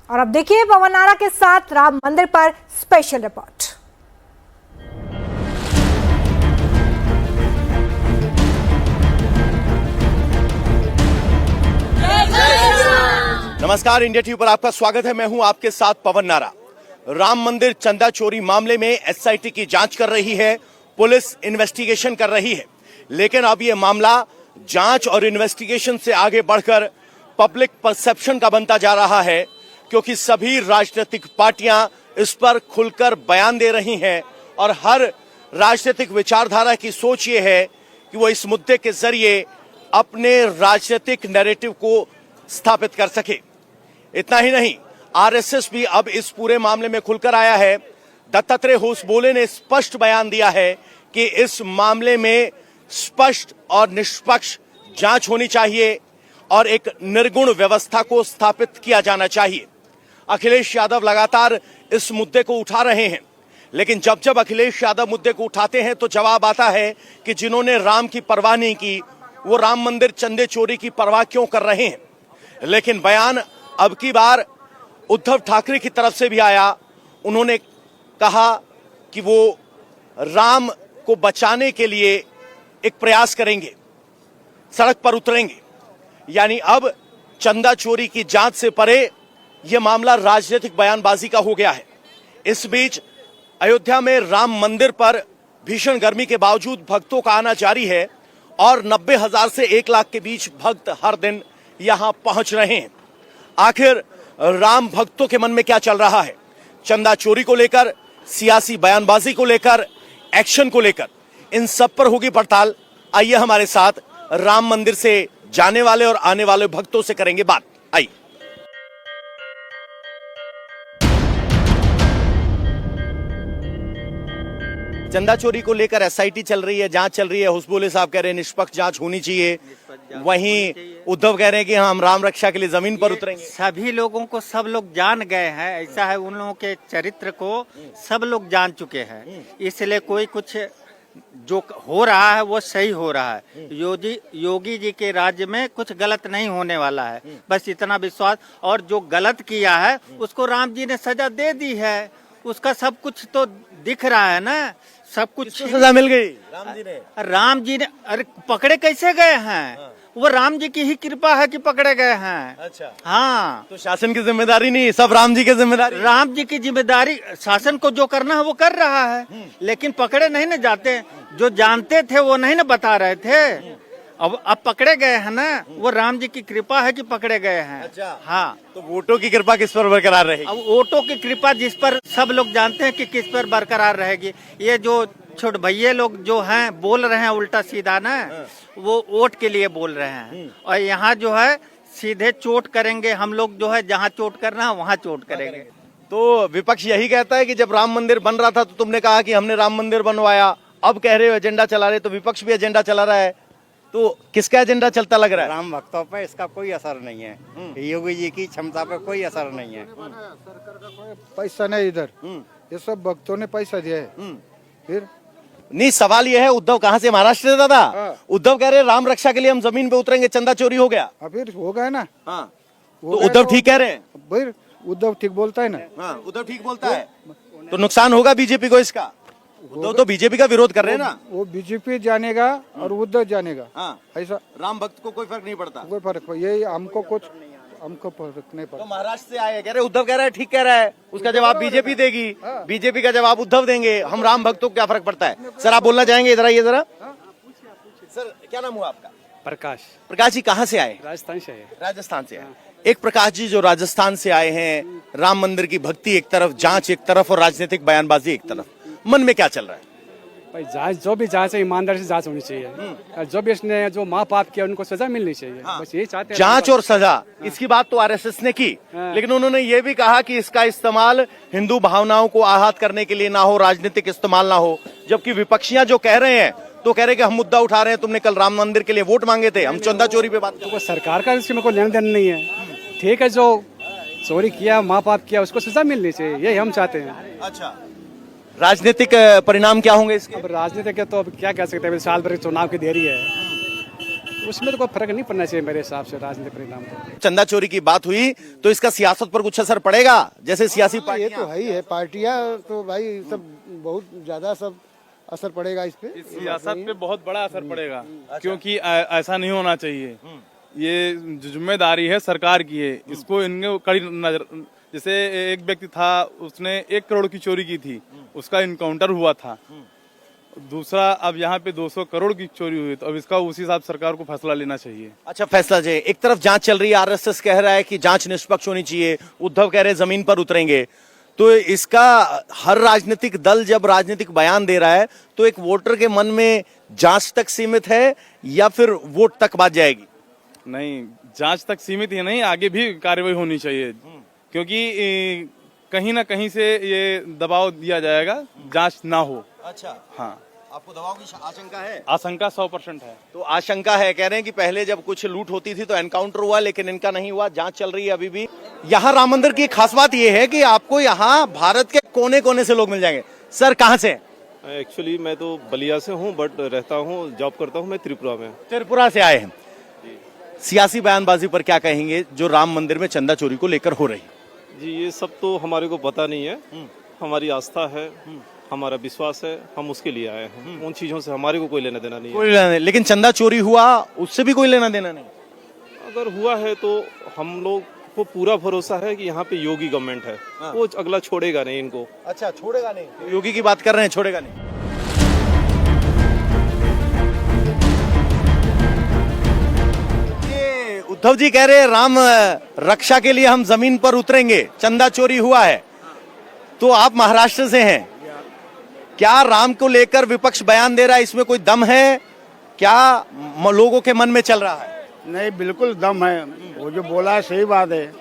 और अब देखिए पवन नारा के साथ राम मंदिर पर स्पेशल रिपोर्ट। नमस्कार, इंडिया टीवी पर आपका स्वागत है। मैं हूं आपके साथ पवन नारा। राम मंदिर चंदा चोरी मामले में एसआईटी की जांच कर रही है, पुलिस इन्वेस्टिगेशन कर रही है, लेकिन अब यह मामला जांच और इन्वेस्टिगेशन से आगे बढ़कर पब्लिक परसेप्शन का बनता जा रहा है, क्योंकि सभी राजनीतिक पार्टियां इस पर खुलकर बयान दे रही हैं और हर राजनीतिक विचारधारा की सोच ये है कि वो इस मुद्दे के जरिए अपने राजनीतिक नैरेटिव को स्थापित कर सके। इतना ही नहीं, आरएसएस भी अब इस पूरे मामले में खुलकर आया है। दत्तात्रेय होसबोले ने स्पष्ट बयान दिया है कि इस मामले में स्पष्ट और निष्पक्ष जांच होनी चाहिए और एक निर्गुण व्यवस्था को स्थापित किया जाना चाहिए। अखिलेश यादव लगातार इस मुद्दे को उठा रहे हैं, लेकिन जब जब अखिलेश यादव मुद्दे को उठाते हैं तो जवाब आता है कि जिन्होंने राम की परवाह नहीं की वो राम मंदिर चंदे चोरी की परवाह क्यों कर रहे हैं। लेकिन बयान अब की बार उद्धव ठाकरे की तरफ से भी आया। उन्होंने कहा कि वो राम को बचाने के लिए एक प्रयास करेंगे, सड़क पर उतरेंगे। यानी अब चंदा चोरी की जांच से परे यह मामला राजनीतिक बयानबाजी का हो गया है। इस बीच अयोध्या में राम मंदिर पर भीषण गर्मी के बावजूद भक्तों का आना जारी है और 90,000 से 1 लाख के बीच भक्त हर दिन यहां पहुंच रहे हैं। आखिर राम भक्तों के मन में क्या चल रहा है? चंदा चोरी को लेकर, सियासी बयानबाजी को लेकर, एक्शन को लेकर, इन सब पर होगी पड़ताल। आइए हमारे साथ राम मंदिर से जाने वाले और आने वाले भक्तों से करेंगे बात। आइए। चंदा चोरी को लेकर एसआईटी चल रही है, जांच चल रही है। होसबोले साहब कह रहे हैं निष्पक्ष जांच होनी चाहिए, वहीं उद्धव कह रहे हैं कि हम राम रक्षा के लिए जमीन पर उतरेंगे। सभी लोगों को सब लोग जान गए हैं, ऐसा है उन लोगों के चरित्र को सब लोग जान चुके हैं, इसलिए कोई कुछ जो हो रहा है वो सही हो रहा है। योगी जी के राज्य में कुछ गलत नहीं होने वाला है, बस इतना विश्वास। और जो गलत किया है उसको राम जी ने सजा दे दी है, उसका सब कुछ तो दिख रहा है ना, सब कुछ सजा मिल गई राम जी ने। अरे पकड़े कैसे गए हैं? वो राम जी की ही कृपा है कि पकड़े गए हैं। अच्छा, हाँ, तो शासन की जिम्मेदारी नहीं, सब राम जी की जिम्मेदारी। राम जी की जिम्मेदारी, शासन को जो करना है वो कर रहा है, लेकिन पकड़े नहीं न जाते। जो जानते थे वो नहीं न बता रहे थे। अब पकड़े गए हैं ना, वो राम जी की कृपा है कि पकड़े गए हैं। अच्छा, हाँ, तो वोटों की कृपा किस पर बरकरार रहेगी? अब वोटों की कृपा जिस पर सब लोग जानते हैं कि किस पर बरकरार रहेगी। ये जो छोटे भैया लोग जो हैं बोल रहे हैं उल्टा सीधा ना, वो वोट के लिए बोल रहे हैं। और यहाँ जो है सीधे चोट करेंगे हम लोग, जो है जहाँ चोट करना है वहाँ चोट करेंगे। तो विपक्ष यही कहता है कि जब राम मंदिर बन रहा था तो तुमने कहा कि हमने राम मंदिर बनवाया, अब कह रहे हो एजेंडा चला रहे, तो विपक्ष भी एजेंडा चला रहा है। तो किसका एजेंडा चलता लग रहा है? राम भक्तों पे इसका कोई असर नहीं है, योगी जी की क्षमता पे कोई असर नहीं है। सरकार का कोई पैसा नहीं इधर, ये सब भक्तों ने पैसा दिया है। फिर नहीं, सवाल यह है उद्धव कहाँ से महाराष्ट्र से दादा? हाँ। उद्धव कह रहे हैं राम रक्षा के लिए हम जमीन पे उतरेंगे, चंदा चोरी हो गया। फिर हो गया ना। हाँ, हो तो गया उद्धव ठीक कह रहे हैं। फिर उद्धव ठीक बोलता है ना। हाँ, उद्धव ठीक बोलता है, तो नुकसान होगा बीजेपी को इसका। उद्धव तो बीजेपी का विरोध कर रहे हैं ना। वो बीजेपी जानेगा और उद्धव जानेगा। हाँ, ऐसा राम भक्त को कोई फर्क नहीं पड़ता। कोई फर्क, यही हमको फर्क नहीं तो पड़ता। महाराष्ट्र से आए, कह रहे उद्धव कह रहा है ठीक कह रहा है, उसका जवाब बीजेपी देगी, बीजेपी का जवाब उद्धव देंगे। हम राम भक्तों को क्या फर्क पड़ता है? सर आप बोलना चाहेंगे? इधर आइए जरा। सर क्या नाम हुआ आपका? प्रकाश। प्रकाश जी कहाँ से आए? राजस्थान से है। राजस्थान से आए। एक प्रकाश जी जो राजस्थान से आए हैं, राम मंदिर की भक्ति एक तरफ, जांच एक तरफ और राजनीतिक बयानबाजी एक तरफ, मन में क्या चल रहा है? भाई जांच, जो भी जांच है ईमानदारी से जांच होनी चाहिए, और जो भी इसने जो माँ बाप किया उनको सजा मिलनी चाहिए। बस यही चाहते हैं। जांच और सजा, इसकी बात तो आरएसएस ने की, लेकिन उन्होंने ये भी कहा कि इसका इस्तेमाल हिंदू भावनाओं को आहत करने के लिए ना हो, राजनीतिक इस्तेमाल ना हो। जबकि विपक्षियां जो कह रहे हैं तो कह रहे हैं कि हम मुद्दा उठा रहे हैं, तुमने कल राम मंदिर के लिए वोट मांगे थे, हम चंदा चोरी पे बात। तो सरकार का इसमें कोई लेन देन नहीं है। ठीक है, जो चोरी किया, माँ बाप किया, उसको सजा मिलनी चाहिए, यही हम चाहते हैं। अच्छा, राजनीतिक परिणाम क्या होंगे इसके? अब राजनीति के तो अब क्या कह सकते हैं, साल भर चुनाव की देरी है। उसमें तो कोई फर्क नहीं पड़ना चाहिए मेरे हिसाब से राजनीतिक परिणाम को। चंदा चोरी की बात हुई तो इसका सियासत पर कुछ असर पड़ेगा? जैसे सियासी ये पार्टियां तो है ही है, पार्टियां तो भाई सब बहुत ज्यादा सब असर पड़ेगा इस पे। सियासत पे बहुत बड़ा असर पड़ेगा, क्योंकि ऐसा नहीं होना चाहिए। ये जो जिम्मेदारी है सरकार की है, इसको इनके कड़ी नजर। जैसे एक व्यक्ति था, उसने 1 करोड़ की चोरी की थी, उसका इनकाउंटर हुआ था। दूसरा, अब यहाँ पे 200 करोड़ की चोरी हुई, तो अब इसका उसी हिसाब सरकार को फैसला लेना चाहिए। अच्छा, फैसला चाहिए। एक तरफ जांच चल रही है, आरएसएस कह रहा है कि जांच निष्पक्ष होनी चाहिए, उद्धव कह रहे हैं जमीन पर उतरेंगे। तो इसका हर राजनीतिक दल जब राजनीतिक बयान दे रहा है तो एक वोटर के मन में जांच तक सीमित है या फिर वोट तक बात जाएगी? नहीं, जांच तक सीमित ही नहीं, आगे भी कार्रवाई होनी चाहिए, क्योंकि कहीं ना कहीं से ये दबाव दिया जाएगा, जांच ना हो। अच्छा, हाँ, आपको दबाव की आशंका है? आशंका 100% है। तो आशंका है, कह रहे हैं कि पहले जब कुछ लूट होती थी तो एनकाउंटर हुआ, लेकिन इनका नहीं हुआ, जांच चल रही है अभी भी। यहाँ राम मंदिर की एक खास बात यह है कि आपको यहाँ भारत के कोने कोने से लोग मिल जाएंगे। सर, कहाँ से? एक्चुअली मैं तो बलिया से हूँ, बट रहता हूँ, जॉब करता हूँ मैं त्रिपुरा में। त्रिपुरा से आए हैं। सियासी बयानबाजी पर क्या कहेंगे जो राम मंदिर में चंदा चोरी को लेकर हो रही? जी, ये सब तो हमारे को पता नहीं है। हमारी आस्था है, हमारा विश्वास है, हम उसके लिए आए हैं। उन चीजों से हमारे को कोई लेना देना नहीं कोई लेना नहीं, लेकिन चंदा चोरी हुआ उससे भी कोई लेना देना नहीं। है। अगर हुआ है तो हम लोग को पूरा भरोसा है कि यहाँ पे योगी गवर्नमेंट है, वो अगला छोड़ेगा नहीं इनको। अच्छा, छोड़ेगा नहीं? योगी की बात कर रहे हैं, छोड़ेगा नहीं। ये उद्धव जी कह रहे हैं राम रक्षा के लिए हम जमीन पर उतरेंगे, चंदा चोरी हुआ है। तो आप महाराष्ट्र से हैं, क्या राम को लेकर विपक्ष बयान दे रहा है, इसमें कोई दम है क्या? लोगों के मन में चल रहा है? नहीं, बिल्कुल दम है। वो जो बोला है सही बात है,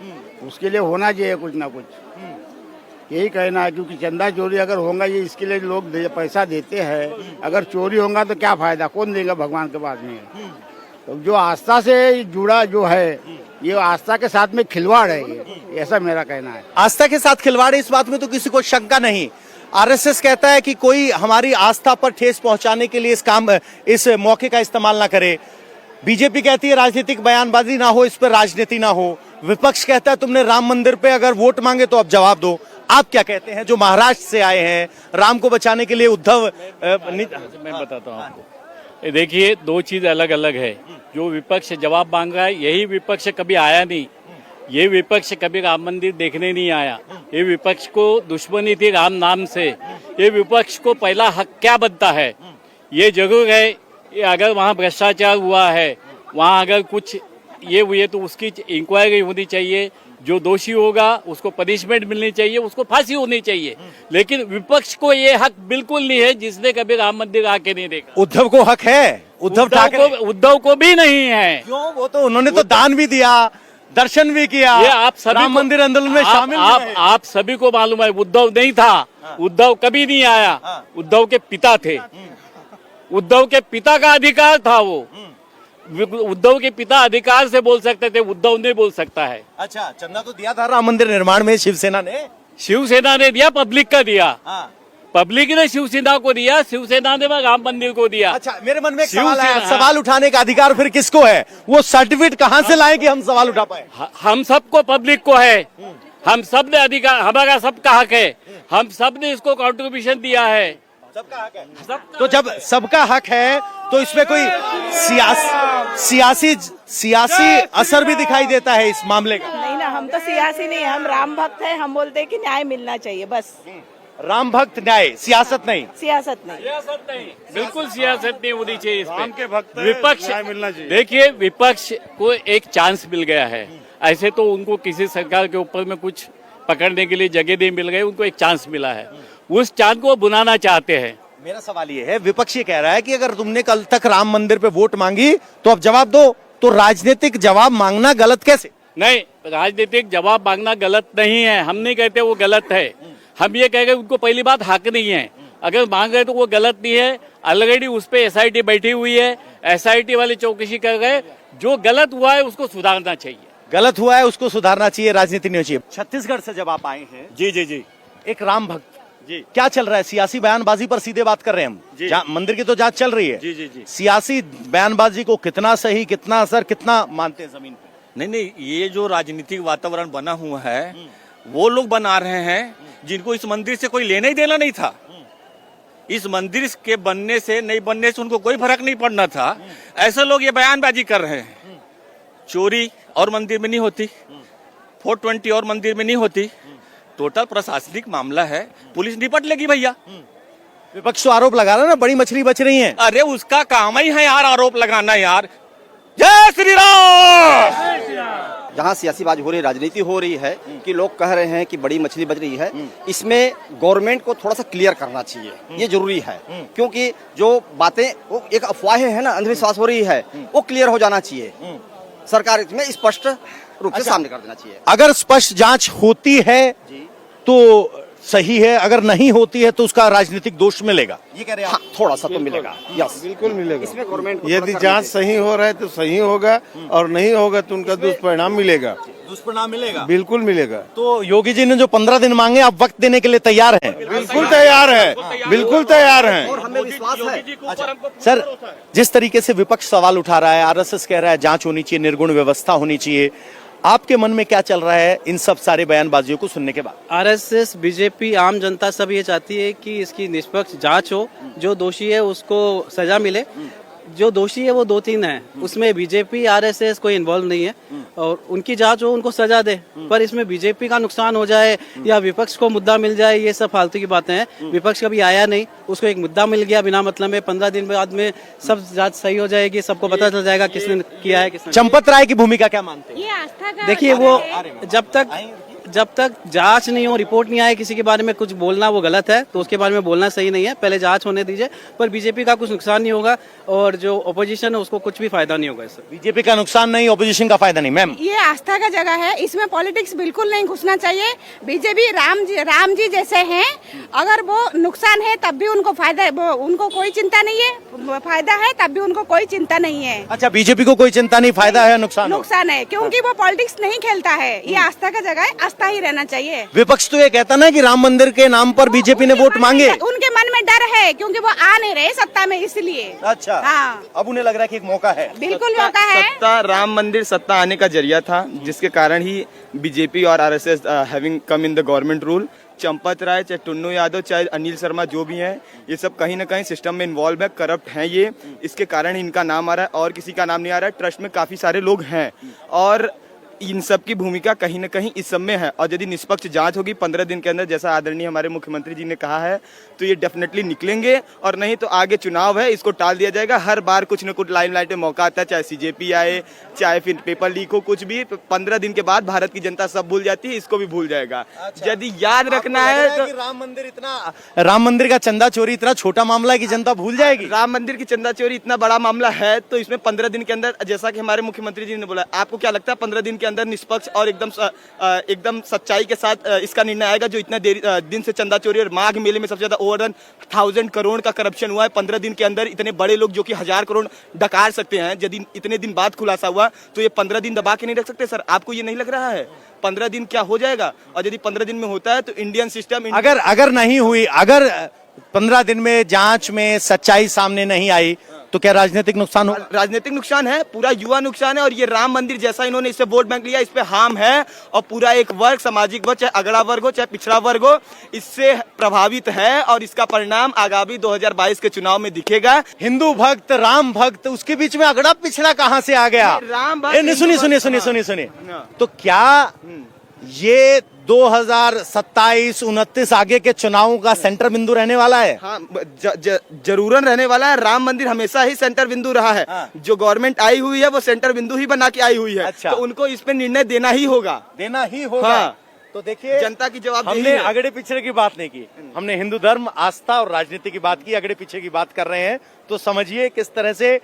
उसके लिए होना चाहिए कुछ ना कुछ। यही कहना है, क्योंकि चंदा चोरी अगर होगा, ये इसके लिए लोग पैसा देते हैं। अगर चोरी होगा तो क्या फायदा, कौन देगा भगवान के पास में? तो जो आस्था से जुड़ा जो है, ये आस्था के साथ में खिलवाड़ है, ये ऐसा मेरा कहना है। आस्था के साथ खिलवाड़ है, इस बात में तो किसी को शंका नहीं। आरएसएस कहता है कि कोई हमारी आस्था पर ठेस पहुंचाने के लिए इस मौके का इस्तेमाल ना करे। बीजेपी कहती है राजनीतिक बयानबाजी ना हो, इस पर राजनीति ना हो। विपक्ष कहता है तुमने राम मंदिर पे अगर वोट मांगे तो अब जवाब दो। आप क्या कहते हैं जो महाराष्ट्र से आए हैं, राम को बचाने के लिए उद्धव मैं बताता हूँ आपको। देखिए, 2 चीज अलग अलग है। जो विपक्ष जवाब मांग रहा है, यही विपक्ष कभी आया नहीं। ये विपक्ष कभी राम मंदिर देखने नहीं आया। ये विपक्ष को दुश्मनी थी राम नाम से। ये विपक्ष को पहला हक क्या बनता है, ये जरूर है। अगर वहाँ भ्रष्टाचार हुआ है, वहाँ अगर कुछ ये हुए तो उसकी इंक्वायरी होनी चाहिए। जो दोषी होगा उसको पनिशमेंट मिलनी चाहिए, उसको फांसी होनी चाहिए। लेकिन विपक्ष को ये हक बिल्कुल नहीं है, जिसने कभी राम मंदिर आके नहीं देखा। उद्धव को हक है? उद्धव को भी नहीं है। क्यों? वो तो उन्होंने तो दान भी दिया, दर्शन भी किया, ये आप सभी राम मंदिर आंदोलन में शामिल आप सभी को मालूम है। उद्धव नहीं था, उद्धव कभी नहीं आया। उद्धव के पिता थे, उद्धव के पिता का अधिकार था। वो उद्धव के पिता अधिकार से बोल सकते थे, उद्धव नहीं बोल सकता है। अच्छा, चंदा तो दिया था राम मंदिर निर्माण में शिवसेना ने दिया, पब्लिक का दिया। पब्लिक ने शिवसेना को दिया, शिवसेना ने राम मंदिर को दिया। अच्छा, मेरे मन में एक सवाल है, सवाल उठाने का अधिकार फिर किसको है? वो सर्टिफिकेट कहाँ से लाए कि हम सवाल उठा पाए? हम सबको, पब्लिक को है। हम सब ने अधिकार, हमारा सबका हक है। हम सब ने इसको कंट्रीब्यूशन दिया है। सबका हक है। तो जब सबका हक है तो इसमें कोई सियासी असर भी दिखाई देता है इस मामले का? नहीं ना, हम तो सियासी नहीं है, हम राम भक्त हैं। हम बोलते हैं कि न्याय मिलना चाहिए, बस। राम भक्त न्याय, सियासत नहीं। सियासत नहीं, बिल्कुल सियासत नहीं होनी चाहिए इस राम के भक्त हैं, विपक्ष न्याय मिलना चाहिए। देखिए, विपक्ष को एक चांस मिल गया है। ऐसे तो उनको किसी सरकार के ऊपर में कुछ पकड़ने के लिए जगह नहीं मिल गई, उनको एक चांस मिला है। उस चांद को बुनाना चाहते हैं। मेरा सवाल ये है, विपक्ष ये कह रहा है कि अगर तुमने कल तक राम मंदिर पे वोट मांगी तो अब जवाब दो। तो राजनीतिक जवाब मांगना गलत कैसे? नहीं, राजनीतिक जवाब मांगना गलत नहीं है। हम नहीं कहते वो गलत है। हम ये कह रहे उनको पहली बात हक नहीं है। अगर मांग रहे तो वो गलत नहीं है। ऑलरेडी उस पे SIT बैठी हुई है, SIT वाले चौकसी कर गए। जो गलत हुआ है उसको सुधारना चाहिए। गलत हुआ है उसको सुधारना चाहिए, राजनीति नहीं चाहिए। छत्तीसगढ़ से जब आप आए हैं, जी, एक राम भक्त जी क्या चल रहा है? सियासी बयानबाजी पर सीधे बात कर रहे हैं हम। मंदिर की तो जांच चल रही है। जी जी जी। सियासी बयानबाजी को कितना सही, कितना असर, कितना मानते हैं जमीन पे? नहीं, ये जो राजनीतिक वातावरण बना हुआ है वो लोग बना रहे हैं जिनको इस मंदिर से कोई लेना ही देना नहीं था। इस मंदिर के बनने से नहीं बनने से उनको कोई फर्क नहीं पड़ना था। ऐसे लोग ये बयानबाजी कर रहे हैं। चोरी और मंदिर में नहीं होती, 420 और मंदिर में नहीं होती। टोटल प्रशासनिक मामला है, पुलिस निपट लेगी भैया। विपक्ष तो आरोप लगा रहा है ना, बड़ी मछली बच रही है। अरे उसका काम ही है यार आरोप लगाना यार। जय श्री राम। जहाँ सियासीबाजी हो रही, राजनीति हो रही है कि लोग कह रहे हैं कि बड़ी मछली बच रही है, इसमें गवर्नमेंट को थोड़ा सा क्लियर करना चाहिए, ये जरूरी है। क्योंकि जो बातें वो एक अफवाहें है ना, अंधविश्वास हो रही है, वो क्लियर हो जाना चाहिए। सरकार इसमें स्पष्ट रूप से सामने कर देना चाहिए। अगर स्पष्ट जांच होती है तो सही है, अगर नहीं होती है तो उसका राजनीतिक दोष मिलेगा, ये कह रहे हैं। हाँ, थोड़ा सा तो मिलेगा। यस, बिल्कुल मिलेगा। इसमें गवर्नमेंट यदि जांच सही हो रहा है तो सही होगा, और नहीं होगा तो उनका दुष्परिणाम मिलेगा। दुष्परिणाम मिलेगा, बिल्कुल मिलेगा। तो योगी जी ने जो 15 दिन मांगे, आप वक्त देने के लिए तैयार हैं? बिल्कुल तैयार है, बिल्कुल तैयार है। और हमें विश्वास है। सर, जिस तरीके से विपक्ष सवाल उठा रहा है, आरएसएस कह रहा है जांच होनी चाहिए, निर्गुण व्यवस्था होनी चाहिए, आपके मन में क्या चल रहा है इन सब सारे बयानबाजियों को सुनने के बाद? आरएसएस, बीजेपी, आम जनता सब ये चाहती है कि इसकी निष्पक्ष जांच हो, जो दोषी है उसको सजा मिले। जो दोषी है वो 2-3 है, उसमें बीजेपी, आरएसएस कोई इन्वॉल्व नहीं है, और उनकी जांच हो, उनको सजा दे। पर इसमें बीजेपी का नुकसान हो जाए या विपक्ष को मुद्दा मिल जाए, ये सब फालतू की बातें हैं। विपक्ष कभी आया नहीं, उसको एक मुद्दा मिल गया बिना मतलब में, 15 दिन बाद में सब जांच सही हो जाएगी, सबको पता चल जाएगा किसने किया है किसने। चंपत राय की भूमिका क्या मानते हैं? ये आस्था का देखिए, वो जब तक जांच नहीं हो, रिपोर्ट नहीं आए, किसी के बारे में कुछ बोलना वो गलत है, तो उसके बारे में बोलना सही नहीं है। पहले जांच होने दीजिए। पर बीजेपी का कुछ नुकसान नहीं होगा, और जो ओपोजिशन है उसको कुछ भी फायदा नहीं होगा इससे। बीजेपी का नुकसान नहीं, ओपोजिशन का फायदा नहीं। मैम, ये आस्था का जगह है, इसमें पॉलिटिक्स बिल्कुल नहीं घुसना चाहिए। बीजेपी राम जी जैसे हैं, अगर वो नुकसान है तब भी उनको फायदा, उनको कोई चिंता नहीं है। फायदा है तब भी उनको कोई चिंता नहीं है। अच्छा, बीजेपी को कोई चिंता नहीं, फायदा है नुकसान है, क्योंकि वो पॉलिटिक्स नहीं खेलता है। ये आस्था का जगह है, आस्था ही रहना चाहिए। विपक्ष तो ये कहता ना कि राम मंदिर के नाम पर बीजेपी ने वोट मांगे। उनके मन में डर है, क्योंकि वो आ नहीं रहे सत्ता में, इसलिए। अच्छा, हाँ, अब उन्हें लग रहा है कि एक मौका है। बिल्कुल मौका है। सत्ता, राम मंदिर सत्ता आने का जरिया था, जिसके कारण ही बीजेपी और RSS having come in the government rule. Champat Rai, चाहे टुन्नू यादव, चाहे अनिल शर्मा, जो भी हैं, ये सब कहीं ना कहीं सिस्टम में इन्वॉल्व है, करप्ट हैं ये। इसके कारण इनका नाम आ रहा है और किसी का नाम नहीं आ रहा है। ट्रस्ट में काफी सारे लोग हैं और इन सब की भूमिका कहीं न कहीं इस सब में है। और यदि निष्पक्ष जांच होगी 15 दिन के अंदर, जैसा आदरणीय हमारे मुख्यमंत्री जी ने कहा है, तो ये डेफिनेटली निकलेंगे। और नहीं तो आगे चुनाव है, इसको टाल दिया जाएगा। हर बार कुछ न कुछ लाइमलाइट में मौका आता है, चाहे सीजेपी आए, चाहे फिर पेपर लीक हो, कुछ भी। 15 दिन के बाद भारत की जनता सब भूल जाती है, इसको भी भूल जाएगा। यदि याद रखना है तो राम मंदिर का चंदा चोरी इतना छोटा मामला है कि जनता भूल जाएगी। राम मंदिर की चंदा चोरी इतना बड़ा मामला है, तो इसमें 15 दिन के अंदर, जैसा कि हमारे मुख्यमंत्री जी ने बोला, आपको क्या लगता है 15 दिन के अंदर निष्पक्ष और एकदम सच्चाई के साथ इसका निर्णय आएगा? जो इतना दिन से चंदा चोरी और माघ मेले में सबसे ज्यादा ओवर 1000 करोड़ का करप्शन हुआ है, 15 दिन के अंदर इतने बड़े लोग जो कि 1000 करोड़ डकार सकते हैं, यदि इतने दिन बाद खुलासा हुआ, तो ये 15 दिन दबा के नहीं रख सकते। सर, आपको ये नहीं लग रहा है 15 दिन क्या हो जाएगा? और यदि 15 दिन में होता है तो इंडियन सिस्टम, अगर नहीं हुई, अगर 15 दिन में जांच में सच्चाई सामने नहीं आई, तो क्या राजनीतिक नुकसान हो? राजनीतिक नुकसान है, पूरा युवा नुकसान है। और ये राम मंदिर जैसा इन्होंने इससे वोट बैंक लिया, इस पे हार्म है। और पूरा एक वर्ग, सामाजिक वर्ग, चाहे अगड़ा वर्ग हो, चाहे पिछड़ा वर्ग हो, इससे प्रभावित है। और इसका परिणाम आगामी 2022 के चुनाव में दिखेगा। हिंदू भक्त, राम भक्त, उसके बीच में अगड़ा पिछड़ा कहां से आ गया? राम भक्त, सुनिए। तो क्या ये 2027-29 आगे के चुनावों का सेंटर बिंदु रहने वाला है? हाँ, जरूरन रहने वाला है। राम मंदिर हमेशा ही सेंटर बिंदु रहा है। हाँ। जो गवर्नमेंट आई हुई है वो सेंटर बिंदु ही बना के आई हुई है। अच्छा। तो उनको इस पे निर्णय देना ही होगा। हाँ। तो देखिए, जनता की जवाब हमने अगड़े पिछड़े की बात नहीं की, हमने हिंदू धर्म, आस्था और राजनीति की बात की। अगड़े पीछे की बात कर रहे हैं तो समझिए किस तरह से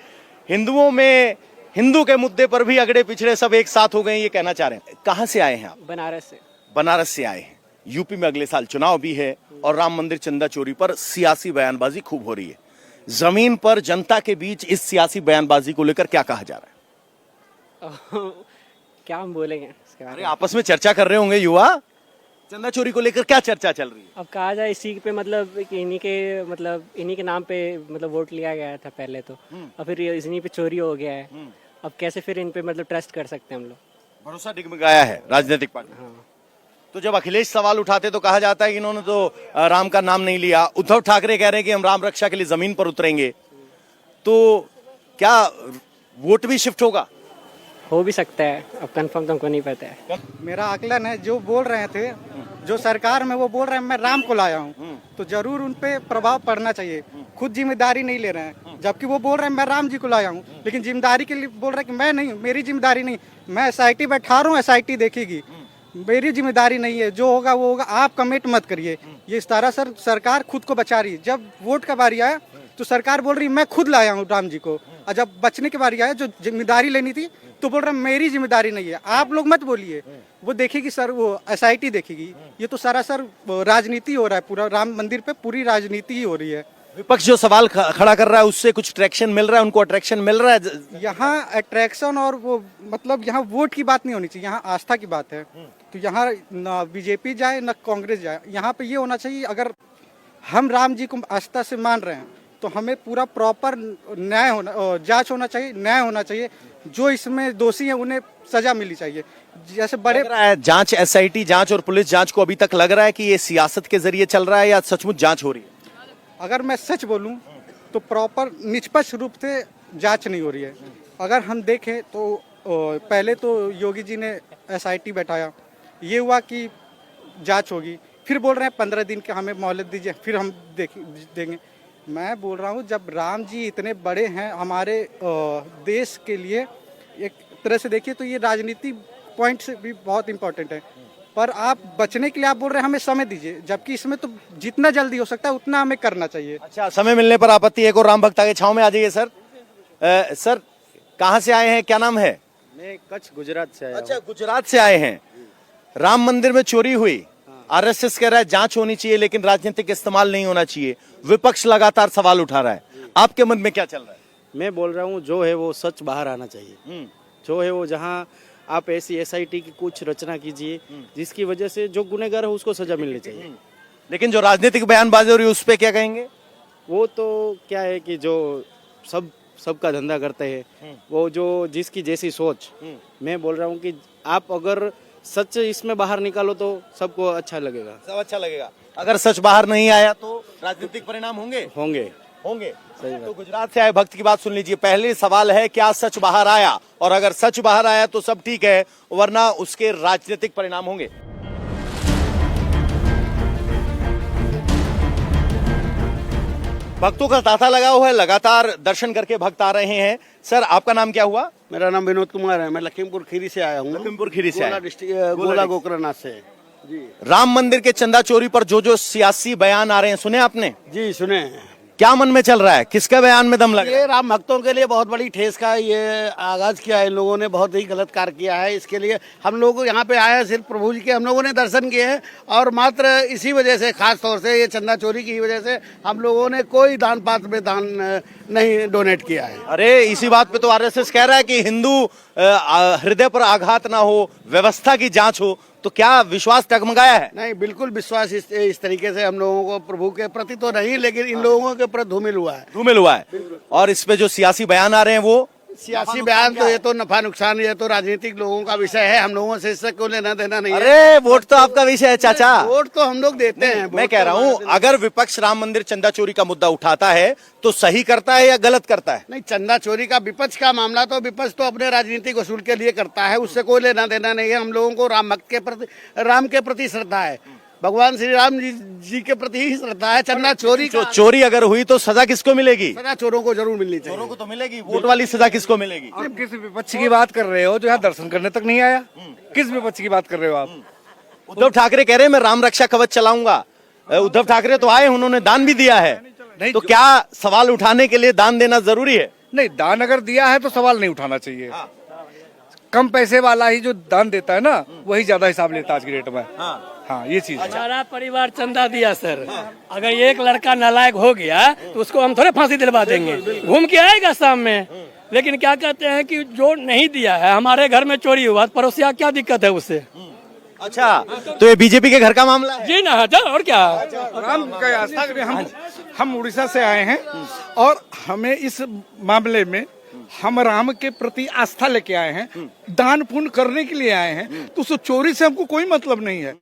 हिंदुओं में, हिंदू के मुद्दे पर भी अगड़े पिछड़े सब एक साथ हो गए, ये कहना चाह रहे हैं। कहां से आए हैं आप? बनारस से आए हैं। यूपी में अगले साल चुनाव भी है और राम मंदिर चंदा चोरी पर सियासी बयानबाजी खूब हो रही है। जमीन पर जनता के बीच इस सियासी बयानबाजी को लेकर क्या कहा जा रहा है? क्या हम बोलेंगे इसके बारे में? अरे आपस में चर्चा कर रहे होंगे युवा, चंदा चोरी को लेकर क्या चर्चा चल रही है? अब कहा जाए इसी पे मतलब कि इन्हीं के नाम पे मतलब वोट लिया गया था पहले तो, और फिर इन्हीं पे चोरी हो गया है। अब कैसे फिर इन पे मतलब ट्रस्ट कर सकते हैं हम लोग? भरोसा डिगमगाया है राजनीतिक पार्टी। तो जब अखिलेश सवाल उठाते तो कहा जाता है कि इन्होंने तो राम का नाम नहीं लिया। उद्धव ठाकरे कह रहे हैं कि हम राम रक्षा के लिए जमीन पर उतरेंगे, तो क्या वोट भी शिफ्ट होगा? हो भी सकता है, अब कंफर्म तो हमको नहीं पता है। मेरा आकलन है, जो बोल रहे थे, जो सरकार में वो बोल रहे हैं मैं राम को लाया हूँ, तो जरूर उन पे प्रभाव पड़ना चाहिए। खुद जिम्मेदारी नहीं ले रहे हैं, जबकि वो बोल रहे हैं मैं राम जी को लाया हूँ, लेकिन जिम्मेदारी के लिए बोल रहे हैं कि मैं नहीं, मेरी जिम्मेदारी नहीं, मैं SIT बैठा रहा हूँ, SIT देखेगी, मेरी जिम्मेदारी नहीं है, जो होगा वो होगा, आप कमेंट मत करिए। ये इस तरह सरकार खुद को बचा रही है। जब वोट का बारी आया तो सरकार बोल रही मैं खुद लाया हूँ राम जी को, और जब बचने की बारी आया, जो जिम्मेदारी लेनी थी, तो बोल रहे मेरी जिम्मेदारी नहीं है। आप लोग मत बोलिए, वो देखेगी सर, वो SIT देखेगी। ये तो सरासर राजनीति हो रहा है, पूरा राम मंदिर पे पूरी राजनीति ही हो रही है। विपक्ष जो सवाल खड़ा कर रहा है उससे कुछ ट्रैक्शन मिल रहा है, उनको अट्रैक्शन मिल रहा है? यहाँ अट्रैक्शन और वो मतलब यहाँ वोट की बात नहीं होनी चाहिए, यहाँ आस्था की बात है। तो यहाँ न बीजेपी जाए न कांग्रेस जाए, यहाँ पे ये होना चाहिए, अगर हम राम जी को आस्था से मान रहे हैं तो हमें पूरा प्रॉपर न्याय होना, जांच होना चाहिए, न्याय होना चाहिए। जो इसमें दोषी हैं उन्हें सजा मिलनी चाहिए। जैसे बड़े जांच, SIT जांच और पुलिस जांच को अभी तक लग रहा है कि ये सियासत के जरिए चल रहा है या सचमुच जांच हो रही है? अगर मैं सच बोलूं तो प्रॉपर निष्पक्ष रूप से जांच नहीं हो रही है। अगर हम देखें तो पहले तो योगी जी ने SIT बैठाया, ये हुआ कि जांच होगी, फिर बोल रहे हैं 15 दिन के हमें मोहलत दीजिए, फिर हम देंगे। मैं बोल रहा हूँ, जब राम जी इतने बड़े हैं हमारे देश के लिए, एक तरह से देखिए तो ये राजनीति पॉइंट से भी बहुत इम्पोर्टेंट है, पर आप बचने के लिए आप बोल रहे हैं हमें समय दीजिए, जबकि इसमें तो जितना जल्दी हो सकता है उतना हमें करना चाहिए। अच्छा, समय मिलने पर आपत्ति? एक और राम भक्त आगे छाव में आ जाइए सर। सर कहाँ से आए हैं, क्या नाम है? मैं कच्छ गुजरात से आया। अच्छा, गुजरात से आए हैं। राम मंदिर में चोरी हुई, RSS कह रहा है जांच होनी चाहिए लेकिन राजनीतिक इस्तेमाल नहीं होना चाहिए, विपक्ष लगातार सवाल उठा रहा है, आपके मन में क्या चल रहा है? मैं बोल रहा हूँ जो है वो सच बाहर आना चाहिए। जो है वो, जहाँ आप ऐसी SIT की कुछ रचना कीजिए जिसकी वजह से जो गुनहगार है उसको सजा मिलनी चाहिए। लेकिन जो राजनीतिक बयानबाजी हो रही है उस पर क्या कहेंगे? वो तो क्या है कि जो सबका धंधा करते हैं, वो जो जिसकी जैसी सोच, मैं बोल रहा हूँ कि आप अगर सच इसमें बाहर निकालो तो सबको अच्छा लगेगा, सब अच्छा लगेगा। अगर सच बाहर नहीं आया तो राजनीतिक परिणाम होंगे। तो गुजरात से आए भक्त की बात सुन लीजिए। पहले सवाल है क्या सच बाहर आया, और अगर सच बाहर आया तो सब ठीक है, वरना उसके राजनीतिक परिणाम होंगे। भक्तों का तांता लगा हुआ है, लगातार दर्शन करके भक्त आ रहे हैं। सर आपका नाम क्या हुआ? मेरा नाम विनोद कुमार है, मैं लखीमपुर खीरी से आया हूँ। लखीमपुर खीरी से डिस्ट्रिक्ट गोला गोकरनाथ से जी। राम मंदिर के चंदा चोरी पर जो सियासी बयान आ रहे हैं, सुने आपने? जी सुने। क्या मन में चल रहा है, किसके बयान में दम लग रहा है? ये राम भक्तों के लिए बहुत बड़ी ठेस का ये आगाज किया है, इन लोगों ने बहुत ही गलत कार्य किया है। इसके लिए हम लोग यहाँ पे आए हैं, सिर्फ प्रभु जी के हम लोगों ने दर्शन किए हैं, और मात्र इसी वजह से, खास तौर से ये चंदा चोरी की वजह से हम लोगों ने कोई दान पात्र में दान नहीं डोनेट किया है। अरे इसी बात पे तो RSS कह रहा है कि हिंदू हृदय पर आघात ना हो, व्यवस्था की जांच हो, तो क्या विश्वास डगमगाया है? नहीं, बिल्कुल विश्वास इस तरीके से हम लोगों को प्रभु के प्रति तो नहीं, लेकिन इन लोगों के प्रति धूमिल हुआ है। और इस पे जो सियासी बयान आ रहे हैं वो सियासी बयान तो ये तो नफा नुकसान, ये तो राजनीतिक लोगों का विषय है, हम लोगों से इससे कोई लेना देना नहीं है। अरे वोट तो आपका विषय है चाचा, वोट तो हम लोग देते हैं। मैं कह रहा हूँ अगर विपक्ष राम मंदिर चंदा चोरी का मुद्दा उठाता है तो सही करता है या गलत करता है? नहीं, चंदा चोरी का विपक्ष का मामला तो विपक्ष तो अपने राजनीतिक वसूल के लिए करता है, उससे कोई लेना देना नहीं है। हम लोगों को राम भक्त के प्रति, राम के प्रति श्रद्धा है, भगवान श्री राम जी के प्रति ही श्रद्धा है। चंदा चोरी अगर हुई तो सजा किसको मिलेगी? सजा चोरों को जरूर मिलनी चाहिए। चोरों को तो मिलेगी, वोट वाली सजा किसको मिलेगी? आप किस विपक्ष की बात कर रहे हो जो यहाँ दर्शन करने तक नहीं आया? किस विपक्ष की बात कर रहे हो आप? उद्धव ठाकरे कह रहे हैं मैं राम रक्षा कवच चलाऊंगा। उद्धव ठाकरे तो आए, उन्होंने दान भी दिया है, तो क्या सवाल उठाने के लिए दान देना जरूरी है? नहीं, दान अगर दिया है तो सवाल नहीं उठाना चाहिए। कम पैसे वाला ही जो दान देता है ना, वही ज्यादा हिसाब लेता है आज की डेट में। हाँ, ये चीज है। हमारा परिवार चंदा दिया सर, अगर एक लड़का नालायक हो गया तो उसको हम थोड़े फांसी दिलवा देंगे, घूम के आएगा शाम में। लेकिन क्या कहते हैं कि जो नहीं दिया है, हमारे घर में चोरी हुआ, पड़ोसिया क्या दिक्कत है उससे? अच्छा, तो ये बीजेपी के घर का मामला है? जी ना, और क्या। राम का आस्था हम उड़ीसा से आए हैं और हमें इस मामले में हम राम के प्रति आस्था लेके आए हैं, दान पुण्य करने के लिए आए हैं, तो उस चोरी से हमको कोई मतलब नहीं है।